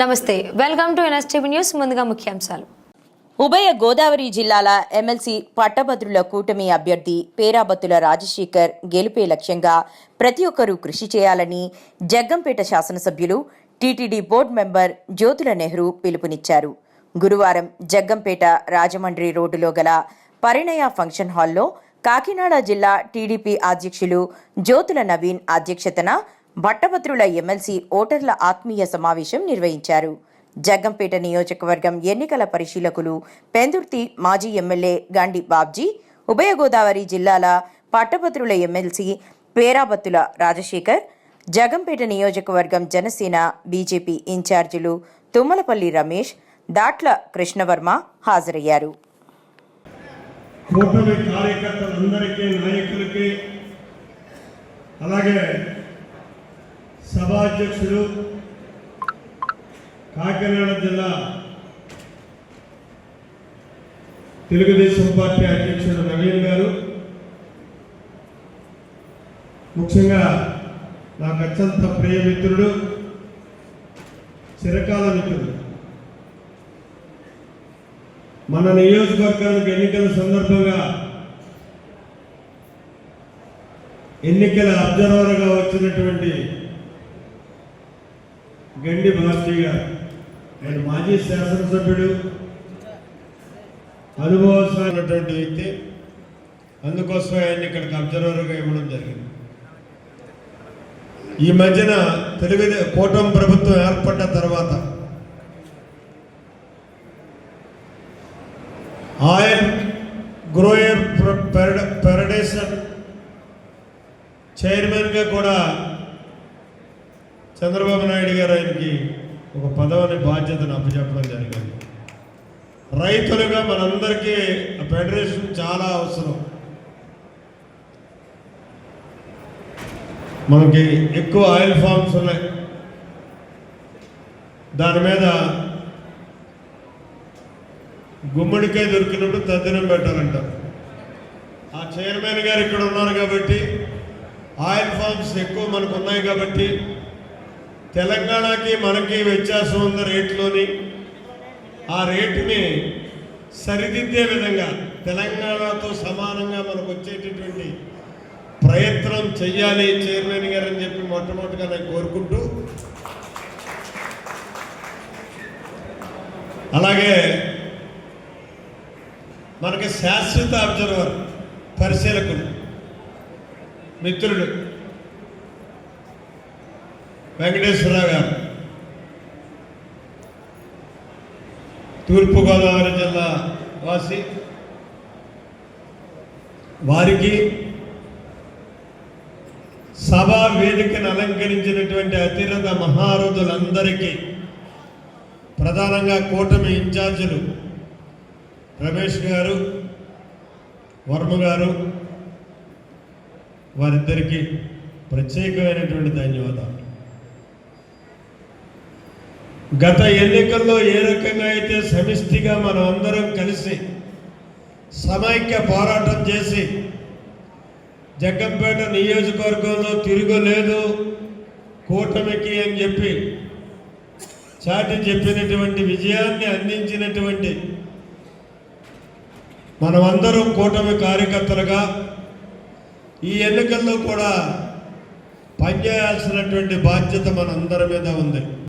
నమస్తే, welcome to NSTV news. ముందుగా ముఖ్యాంశాలు. ఉభయ గోదావరి జిల్లాల ఎమ్మెల్సీ పట్టభద్రుల కూటమి అభ్యర్థి పేరాబత్తుల రాజశేఖర్ గెలుపే లక్ష్యంగా ప్రతి ఒక్కరూ కృషి చేయాలని జగ్గంపేట శాసనసభ్యులు TTD board member Jyothula Nehru పిలుపునిచ్చారు. గురువారం జగ్గంపేట రాజమండ్రి రోడ్డులో గల పరిణయ ఫంక్షన్ హాల్లో కాకినాడ జిల్లా టీడీపీ అధ్యక్షులు జ్యోతుల నవీన్ అధ్యక్షతన పట్టభద్రుల ఎమ్మెల్సీ ఓటర్ల ఆత్మీయ సమావేశం నిర్వహించారు. జగ్గంపేట నియోజకవర్గం ఎన్నికల పరిశీలకులు పెందుర్తి మాజీ ఎమ్మెల్యే గండి బాబ్జీ, ఉభయ గోదావరి జిల్లాల పట్టభద్రుల ఎమ్మెల్సీ పేరాబత్తుల రాజశేఖర్, జగ్గంపేట నియోజకవర్గం జనసేన బీజేపీ ఇన్ఛార్జీలు తుమ్మలపల్లి రమేష్, దాట్ల కృష్ణవర్మ హాజరయ్యారు. సభాధ్యక్షులు కాకినాడ జిల్లా తెలుగుదేశం పార్టీ అధ్యక్షుడు నవీన్ గారు, ముఖ్యంగా నాకు అత్యంత ప్రియ మిత్రుడు, చిరకాల మిత్రుడు, మన నియోజకవర్గానికి ఎన్నికల సందర్భంగా ఎన్నికల అబ్జర్వర్గా వచ్చినటువంటి గండి బాబ్జీ గారు. ఆయన మాజీ శాసనసభ్యుడు, అనుభవమైనటువంటి వ్యక్తి. అందుకోసమే ఆయన ఇక్కడికి అబ్జర్వర్గా ఇవ్వడం జరిగింది. ఈ మధ్యన కూటమి ప్రభుత్వం ఏర్పడ్డ తర్వాత ఆయిల్ గ్రోయర్ ఫెడరేషన్ చైర్మన్గా కూడా చంద్రబాబు నాయుడు గారు ఆయనకి ఒక పదవిని బాధ్యతను అప్పచెప్పడం జరిగింది. రైతులుగా మనందరికీ ఫెడరేషన్ చాలా అవసరం. మనకి ఎక్కువ ఆయిల్ ఫార్మ్స్ ఉన్నాయి, దాని మీద గుమ్మడికాయ దొరికినప్పుడు తద్దినం పెట్టాలంటారు. ఆ చైర్మన్ గారు ఇక్కడ ఉన్నారు కాబట్టి, ఆయిల్ ఫార్మ్స్ ఎక్కువ మనకు ఉన్నాయి కాబట్టి తెలంగాణకి మనకి వ్యత్యాసం ఉన్న రేట్లోని ఆ రేటుని సరిదిద్దే విధంగా తెలంగాణతో సమానంగా మనకు వచ్చేటటువంటి ప్రయత్నం చెయ్యాలి చైర్మన్ గారు అని చెప్పి మొట్టమొదటిగా నేను కోరుకుంటూ, అలాగే మనకి శాశ్వత అబ్జర్వర్ పరిశీలకులు మిత్రుడు వెంకటేశ్వరరావు గారు, తూర్పుగోదావరి జిల్లా వాసి, వారికి సభా వేదికను అలంకరించినటువంటి అతిరథ మహారథులందరికీ, ప్రధానంగా కూటమి ఇన్ఛార్జీలు రమేష్ గారు, వర్మ గారు, వారిద్దరికీ ప్రత్యేకమైనటువంటి ధన్యవాదాలు. గత ఎన్నికల్లో ఏ రకంగా అయితే సమిష్టిగా మనం అందరం కలిసి సమైక్య పోరాటం చేసి జగ్గంపేట నియోజకవర్గంలో తిరుగులేదు కూటమికి అని చెప్పి చాటి చెప్పినటువంటి విజయాన్ని అందించినటువంటి మనమందరం కూటమి కార్యకర్తలుగా ఈ ఎన్నికల్లో కూడా పనిచేయాల్సినటువంటి బాధ్యత మనందరి మీద ఉంది.